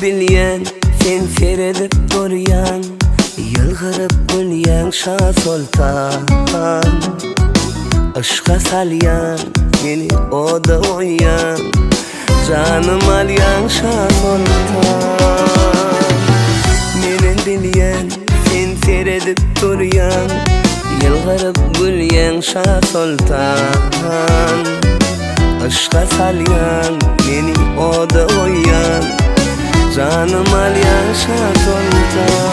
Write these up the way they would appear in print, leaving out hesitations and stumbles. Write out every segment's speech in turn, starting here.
bilyen sen seyredip duryan, yılgırıp gülyen Şah Sultan. Aşka salyan beni oda oyyan, canım alyan Şah Sultan. Meni bilyen sen seyredip duryan, yılgırıp gülyen Şah Sultan. Aşka salyan beni oda oyyan, canım alyan Şah Sultan.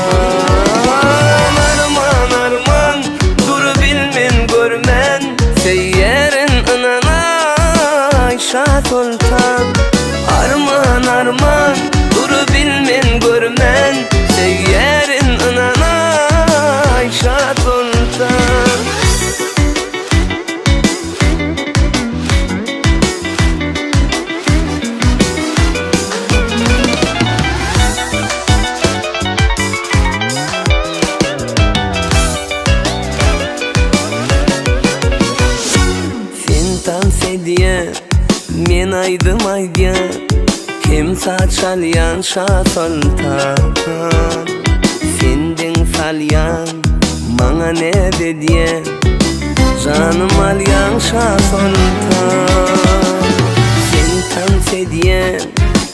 Arman arman dur bilmen görmen, seyyerin ananay Şah Sultan. Arman arman dur bilmen görmen, seyyerin ananay Şah Sultan. Diye men aydım aydiye, kim saçalyan Şah Sultan. Sendin salyan bana ne dediye, canım alyan Şah Sultan. Sen tanse diye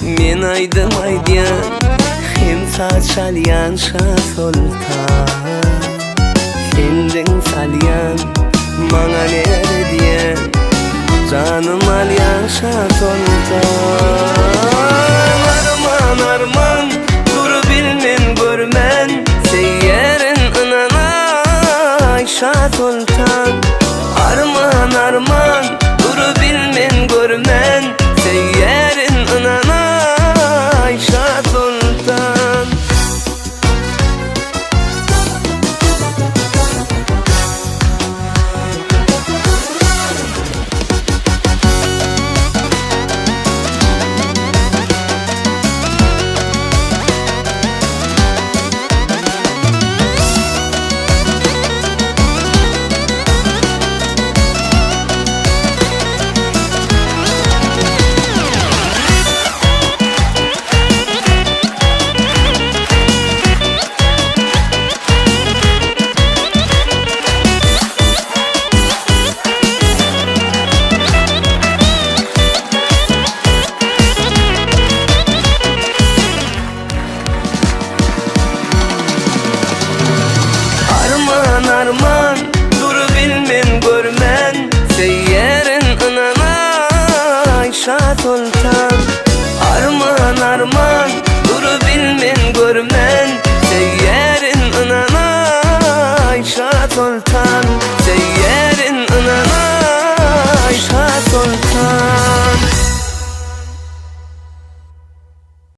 men aydım aydiye, kim saçalyan Şah Sultan. Sendin salyan bana ne dediye, canım alyan Şah Sultan. Arman arman dur bilmen görmen, seyyerin ananay Şah Sultan. Arman arman dur bilmen görmen, seyyerin ananay Şah Sultan. Arman dur bilmen görmen, seyyerin ananay Şah Sultan. Arman arman dur bilmen görmen, seyyerin ananay Şah Sultan.